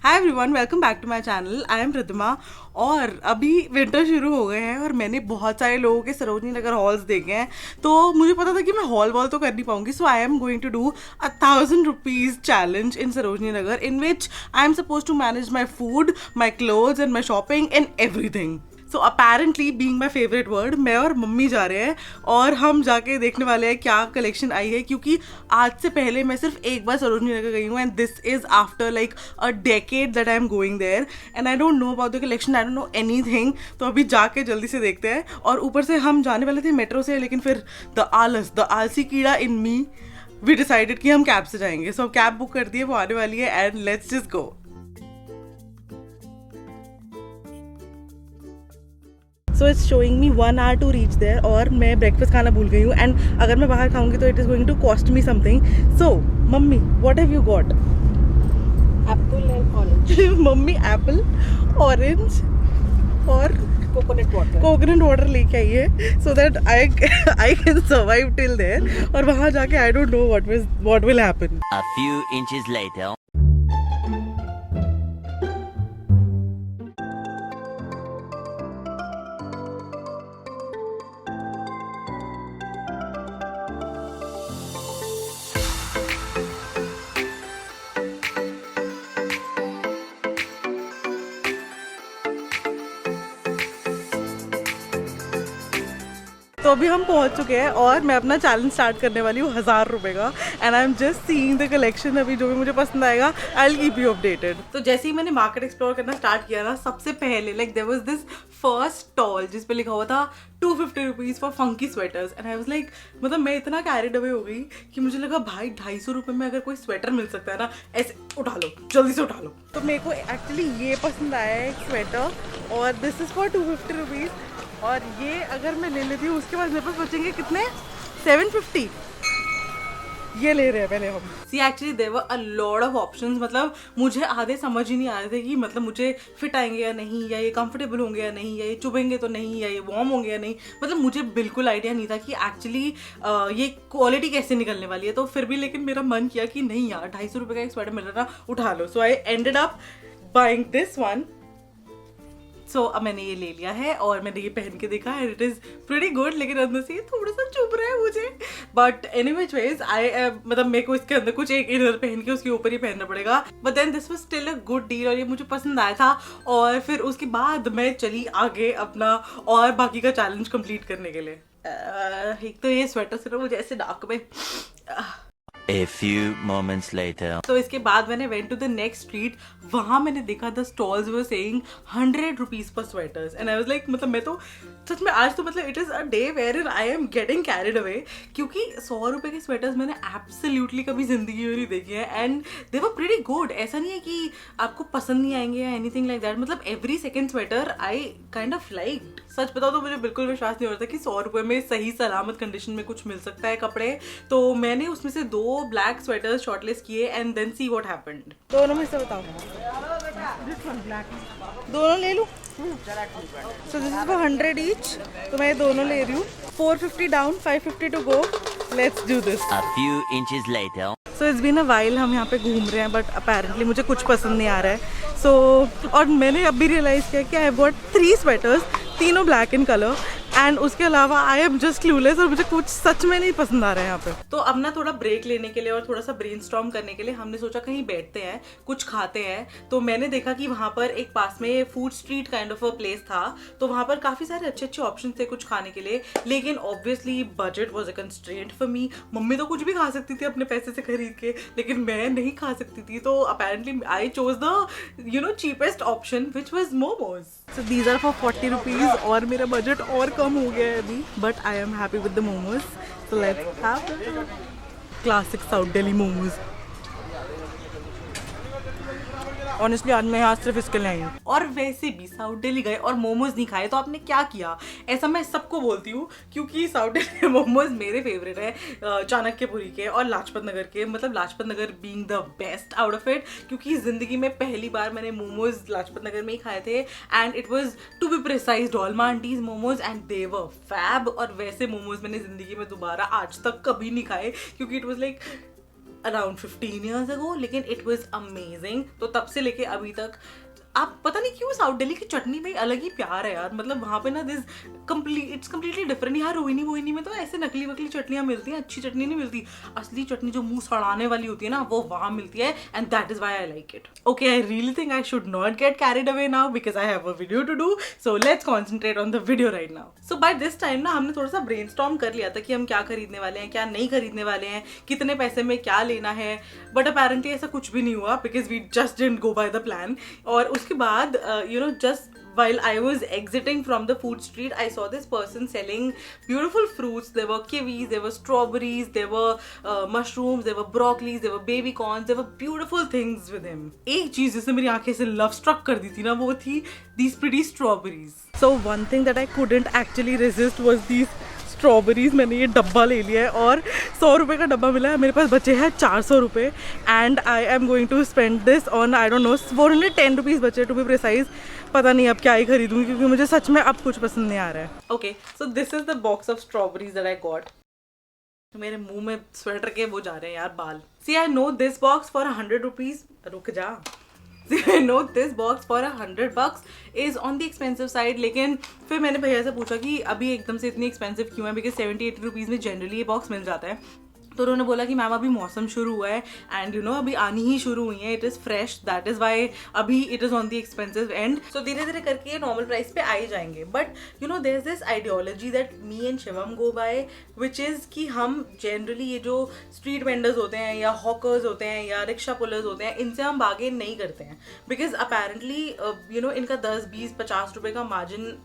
Hi everyone, welcome back to my channel. I am Pratima. और अभी winter शुरू हो गए हैं और मैंने बहुत सारे लोगों के सरोजनी नगर हॉल्स देखे हैं, तो मुझे पता था कि मैं हॉल वॉल तो कर नहीं पाऊंगी। So I am going to do ₹1,000 challenge in Sarojini Nagar, in which I am suppose to manage my food, my clothes and my shopping and everything. So apparently being my favourite word, मैं और mummy जा रहे हैं और हम जाके देखने वाले हैं क्या कलेक्शन आई है, क्योंकि आज से पहले मैं सिर्फ एक बार सरोजनी नगर गई हूँ and this is after like a decade that I am going there and I don't know about the collection, I don't know anything. तो अभी जाके जल्दी से देखते हैं। और ऊपर से हम जाने वाले थे मेट्रो से, लेकिन फिर द आलसी कीड़ा इन मी, वी डिसाइडेड कि हम कैब से जाएंगे। सो कैब बुक कर दी है, वो आने वाली है and let's just go. So it's showing me 1 hour to reach there और मैं ब्रेकफास्ट खाना भूल गई हूँ एंड अगर मैं बाहर खाऊंगी तो it is going to cost me something. So mummy, what have you got? Apple and orange. Mummy apple, orange और कोकोनट वाटर लेके आई है so that I can survive till there. और वहाँ जाके I don't know what will happen. A few inches later. तो अभी हम पहुंच चुके हैं और मैं अपना चैलेंज स्टार्ट करने वाली हूँ ₹1000 का and I am just seeing the collection. अभी जो भी मुझे पसंद आएगा I will keep you updated. तो जैसे ही मैंने मार्केट एक्सप्लोर करना स्टार्ट किया ना, सबसे पहले like there was this first stall जिस पे लिखा हुआ था ₹250 for funky sweaters and I was like, मतलब मैं इतना कैरिड अवे हो गई कि मुझे लगा भाई ₹250 में अगर कोई स्वेटर मिल सकता है ना, ऐसे उठा लो, जल्दी से उठा लो। तो मेरे को एक्चुअली ये पसंद आया है एक स्वेटर और दिस इज फॉर ₹250 और ये अगर मैं ले लेती हूँ उसके बाद मेरे पास बचेंगे कितने? 750। ये ले रहे हैं पहले हम। See actually there were a lot of options, मतलब मुझे आधे समझ ही नहीं आ रहे थे कि मतलब मुझे फिट आएंगे या नहीं, या ये कंफर्टेबल होंगे या नहीं, या ये चुभेंगे तो नहीं, या ये वार्म होंगे या नहीं। मतलब मुझे बिल्कुल आइडिया नहीं था कि एक्चुअली ये क्वालिटी कैसे निकलने वाली है। तो फिर भी लेकिन मेरा मन किया कि नहीं यार, ₹250 का एक स्वेटर मिल रहा था, उठा लो। So I ended up buying this one. So अब मैंने ये ले लिया है और मैंने ये पहन के देखा है, इट इज़ प्रीटी गुड, लेकिन अंदर से ये थोड़ा सा चुभ रहा है मुझे। बट एनीवेज वेज मतलब मेरे को इसके अंदर कुछ एक इनर पहन के उसके ऊपर ही पहनना पड़ेगा। But then this was still a good deal और ये मुझे पसंद आया था। और फिर उसके बाद मैं चली आगे अपना और बाकी का चैलेंज कंप्लीट करने के लिए। एक तो ये स्वेटर से ना मुझे ऐसे नाक में A few moments later. तो इसके बाद मैंने went to the next street, वहां मैंने देखा द स्टॉल्स वर सेइंग ₹100 पर sweaters and I was like, मतलब मैं तो सच में आज तो मतलब it is a day where I am getting carried away, क्योंकि ₹100 के स्वेटर्स मैंने एब्सोल्युटली कभी जिंदगी में नहीं देखे हैं and they were pretty good. ऐसा नहीं है कि आपको पसंद नहीं आएंगे या एनीथिंग लाइक दैट, मतलब every second sweater I kind of liked. सच बताओ तो मुझे बिल्कुल विश्वास नहीं हो रहा था कि ₹100 में सही सलामत कंडीशन में कुछ मिल सकता है कपड़े। तो मैंने उसमें से 2 ब्लैक स्वेटर्स शॉर्टलिस्ट किए and then see what happened. दोनों में से बताओ, दोनों ले लूं? So this is for 100 each, तो मैं दोनों ले रही हूँ। 450 down, 550 to go, let's do this. A few inches later. So it's been a while हम यहाँ पे घूम रहे हैं बट अपेरेंटली मुझे कुछ पसंद नहीं आ रहा है। सो और मैंने अभी रियलाइज़ किया कि आई हैव गॉट 3 स्वेटर्स, तीनों ब्लैक इन कलर एंड उसके अलावा आई एम जस्ट क्लूलेस और मुझे कुछ सच में नहीं पसंद आ रहा है यहाँ पे। तो अब ना थोड़ा ब्रेक लेने के लिए और थोड़ा सा ब्रेनस्टॉर्म करने के लिए हमने सोचा कहीं बैठते हैं, कुछ खाते हैं। तो मैंने देखा कि वहाँ पर एक पास में food street kind of a place था, तो वहाँ पर काफ़ी सारे अच्छे अच्छे ऑप्शन थे कुछ खाने के लिए, लेकिन obviously budget was a constraint for me. Mummy तो कुछ भी खा सकती थी अपने पैसे से खरीद के, लेकिन मैं नहीं खा सकती थी। तो apparently I chose the cheapest option which was momos. So these are for ₹40 और मेरा बजट और कम हो गया है अभी, but I am happy with the momos. So let's have classic south Delhi momos. Honestly आज मैं यहाँ सिर्फ इसके लिए आई हूँ। और वैसे भी साउथ दिल्ली गए और मोमोज नहीं खाए तो आपने क्या किया? ऐसा मैं सबको बोलती हूँ क्योंकि साउथ दिल्ली के मोमोज मेरे फेवरेट है, चाणक्यपुरी के और लाजपत नगर के। मतलब Lajpat Nagar being the best out of it, क्योंकि जिंदगी में पहली बार मैंने मोमोज लाजपत नगर में ही खाए थे and it was to be precise Dolma aunty's momos and they were fab. और वैसे मोमोज मैंने जिंदगी में दोबारा आज तक कभी नहीं खाए क्योंकि it was like around 15 years ago, लेकिन इट वॉज अमेजिंग। तो तब से लेके अभी तक आप पता नहीं क्यों साउथ दिल्ली की चटनी में अलग ही प्यार है यार। मतलब वहाँ पे ना इट्स कम्प्लीटली डिफरेंट। यहाँ रोहिणी में तो ऐसे नकली वकली चटनियाँ मिलती हैं, अच्छी चटनी नहीं मिलती। असली चटनी जो मुंह सड़ाने वाली होती है ना, वो वहाँ मिलती है, and that is why I like it. Okay, I really think I should not get carried away now because I have a video to do, so let's concentrate on the video right now. So by this time ना हमने थोड़ा सा brainstorm कर लिया था कि हम क्या खरीदने वाले हैं, क्या नहीं खरीदने वाले हैं, कितने पैसे में क्या लेना है, बट अपेरेंटली ऐसा कुछ भी नहीं हुआ because we just didn't go by the plan. और उसके बाद just while I was exiting from the food street, I saw this person selling beautiful fruits. There were kiwis, there were strawberries, there were mushrooms, there were broccolis, there were baby corns, there were beautiful things with him. एक चीज जिसने मेरी आंखें से love struck कर दी थी ना, वो थी these pretty strawberries. So one thing that I couldn't actually resist was these strawberries. मैंने ये डब्बा ले लिया है और 100 रुपये का डब्बा मिला है। मेरे पास बचे हैं 400 रुपये, and I am going to spend this on I don't know 410 rupees बचे टू बी प्रिसाइज। पता नहीं अब क्या ही खरीदूंगी क्योंकि मुझे सच में अब कुछ पसंद नहीं आ रहा है। Okay, so this is the box of strawberries that I got. मेरे मुंह में स्वेटर के वो जा रहे हैं यार बाल। See I know this box for 100 rupees. रुक जा। I know this box for $100 is on the expensive side, लेकिन फिर मैंने भैया से पूछा कि अभी एकदम से इतनी एक्सपेंसिव क्यों है, बिकॉज 70-80 रुपीज़ में जनरली ये बॉक्स मिल जाता है। तो उन्होंने बोला कि मैम अभी मौसम शुरू हुआ है, एंड अभी आनी ही शुरू हुई है, it is fresh, that is why अभी it is on the expensive end. So धीरे धीरे करके ये नॉर्मल प्राइस पे आ ही जाएंगे। But there is this ideology that me and Shivam go by, which is कि हम जनरली ये जो स्ट्रीट वेंडर्स होते हैं या हॉकर्स होते हैं या रिक्शा पुलर्स होते हैं, इनसे हम बार्गेन नहीं करते हैं, बिकॉज अपेरेंटली इनका 10-20-50 रुपये का मार्जिन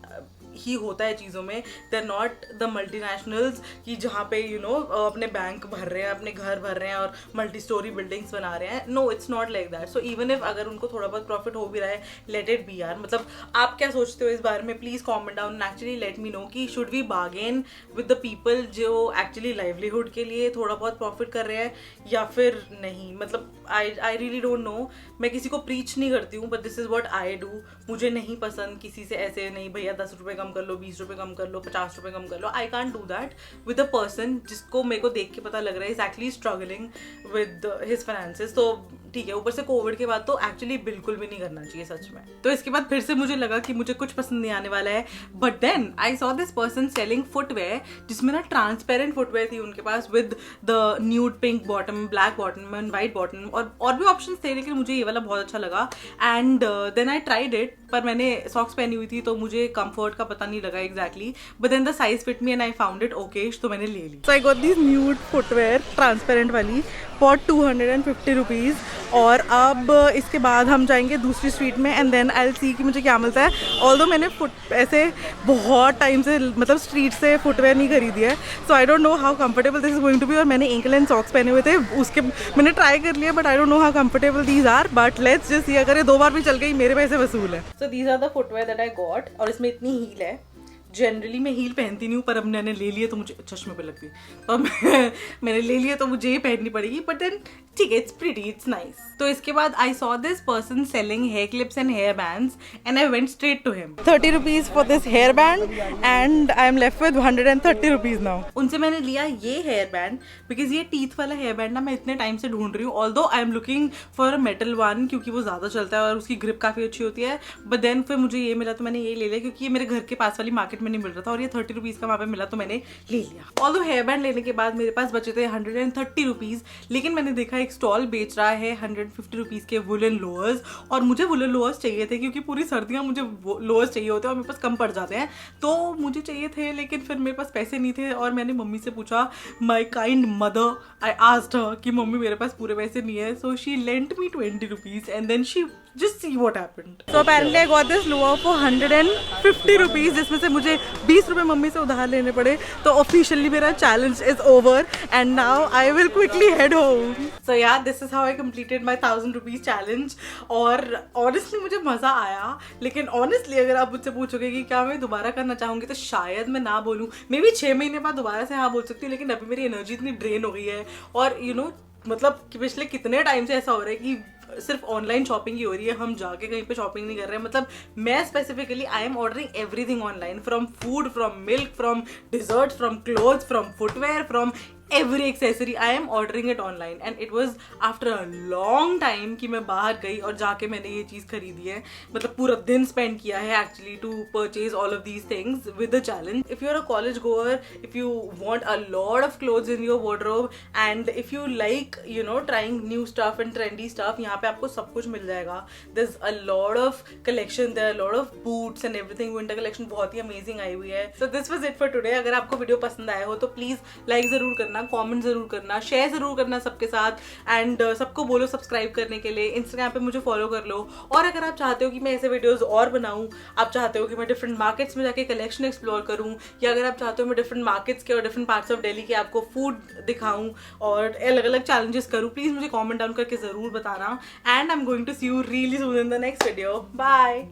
ही होता है चीज़ों में। They are not the multinationals कि जहाँ पे अपने बैंक भर रहे हैं, अपने घर भर रहे हैं और मल्टी स्टोरी बिल्डिंग्स बना रहे हैं। No, it's not like that. So even if अगर उनको थोड़ा बहुत प्रॉफिट हो भी रहा है, लेट इट बी यार। मतलब आप क्या सोचते हो इस बारे में? Please comment down and actually let me know कि should we bargain with the people जो एक्चुअली लाइवलीहुड के लिए थोड़ा बहुत प्रॉफिट कर रहे हैं या फिर नहीं। मतलब आई रियली डोंट नो। मैं किसी को प्रीच नहीं करती हूँ, but this is what I do. मुझे नहीं पसंद किसी से ऐसे नहीं भैया 10 रुपये कम कर लो, 20 रुपये कम कर लो, 50 रुपये कम कर लो। I can't do that with a person जिसको मेरे को देख के पता लग रहा है is actually struggling with his finances. तो ठीक है, ऊपर से कोविड के बाद तो एक्चुअली बिल्कुल भी नहीं करना चाहिए सच में। तो इसके बाद फिर से मुझे लगा कि मुझे कुछ पसंद नहीं आने वाला है, but then I saw this person selling footwear, जिसमें ना ट्रांसपेरेंट फुटवेयर थी उनके पास with the nude pink bottom, black bottom and white bottom, और भी ऑप्शन थे, लेकिन मुझे ये वाला बहुत अच्छा लगा। And then I tried it, पर मैंने सॉक्स पहनी हुई थी तो मुझे कंफर्ट का पता नहीं लगा exactly, but then the size fit me and I found it okay, तो मैंने ले ली। So I got this nude footwear transparent वाली फॉर 250 रुपीज़। और अब इसके बाद हम जाएंगे दूसरी स्ट्रीट में and then I will see कि मुझे क्या मिलता है। ऑल्दो मैंने ऐसे बहुत टाइम से मतलब स्ट्रीट से फुटवेयर नहीं खरीदी है, so I don't know how comfortable this is going to be. और मैंने एंकल एंड सॉक्स पहने हुए थे, उसके मैंने ट्राई कर लिया, but I don't know how comfortable these are, but let's just see. अगर ये 2 बार भी चल गई मेरे पैसे वसूल है। So these are the footwear that I got, और इसमें इतनी हील है। जनरली मैं हील पहनती नहीं हूँ, पर अब मैंने ले लिया तो मुझे चश्मे पे लगती है, तो मैंने ले लिया तो मुझे ही पहननी पड़ेगी, बट देन ठीक है, इट्स प्रीटी, इट्स नाइस। तो इसके बाद I saw this person selling hair clips and hair bands and I went straight to him. 30 rupees for this hair band and I am left with 130 rupees now. उनसे मैंने लिया ये hair band, because ये teeth वाला hair band ना मैं इतने time से ढूंढ रही हूँ। Although I am looking for a metal one, क्योंकि वो ज़्यादा चलता है और उसकी ग्रिप काफ़ी अच्छी होती है, बट देन फिर मुझे ये मिला तो मैंने ये ले लिया, क्योंकि ये मेरे घर के पास वाली मार्केट में नहीं मिल रहा था और ये 30 रुपीज़ का वहाँ पे मिला तो मैंने ले लिया। ऑल्दो हेयर बैंड लेने के बाद मेरे पास बचे थे 130 रुपीज़, लेकिन मैंने देखा एक स्टॉल बेच रहा है 150 रुपीज़ के वुलन लोअर्स, और मुझे वुलन लोअर्स चाहिए थे क्योंकि पूरी सर्दियाँ मुझे लोअर्स चाहिए होते हैं और मेरे पास कम पड़ जाते हैं, तो मुझे चाहिए थे, लेकिन फिर मेरे पास पैसे नहीं थे। और मैंने मम्मी से पूछा, my kind mother, I asked her कि मम्मी मेरे पास पूरे पैसे नहीं है, so she lent me 20 rupees and then she just see what happened. So apparently I got this lower for 150 rupees, जिसमें से मुझे 20 रुपये मम्मी से उधार लेने पड़े। तो ऑफिशियली मेरा challenge is over and now I will quickly head home. So यार, this is how I completed my 1000 rupees challenge. और ऑनेस्टली मुझे मज़ा आया, लेकिन ऑनेस्टली अगर आप मुझसे पूछोगे कि क्या मैं दोबारा करना चाहूँगी, तो शायद मैं ना बोलूँ। मे बी 6 महीने बाद दोबारा से हाँ बोल सकती हूँ, लेकिन अभी मेरी एनर्जी इतनी ड्रेन हो गई है। और मतलब कि पिछले कितने टाइम से ऐसा हो रहा है कि सिर्फ ऑनलाइन शॉपिंग ही हो रही है, हम जाके कहीं पे शॉपिंग नहीं कर रहे हैं। मतलब मैं specifically I am ordering everything online, from food, from milk, from desserts, from clothes, from footwear, from every accessory. I am ordering it online and it was after a long time कि मैं बाहर गई और जाके मैंने ये चीज़ खरीदी है. मतलब पूरा दिन spend किया है actually to purchase all of these things with the challenge. If you're a college goer, if you want a lot of clothes in your wardrobe and if you like trying new stuff and trendy stuff, यहाँ पे आपको सब कुछ मिल जाएगा. There's a lot of collection, there are a lot of boots and everything. Winter collection बहुत ही amazing आई हुई है. So this was it for today. अगर आपको वीडियो पसंद आया हो तो प्लीज़ लाइक ज़रूर करना, कमेंट ज़रूर करना, शेयर ज़रूर करना सबके साथ एंड सबको बोलो सब्सक्राइब करने के लिए. इंस्टाग्राम पे मुझे फॉलो कर लो. और अगर आप चाहते हो कि मैं ऐसे वीडियोस और बनाऊं, आप चाहते हो कि मैं डिफरेंट मार्केट्स में जाके कलेक्शन एक्सप्लोर करूं, या अगर आप चाहते हो मैं डिफरेंट मार्केट्स के और डिफरेंट पार्ट्स ऑफ दिल्ली के आपको फूड दिखाऊं और अलग अलग चैलेंजेस करूं, प्लीज़ मुझे कॉमेंट डाउन करके ज़रूर बताना. And I am going to see you really soon in the next video. Bye.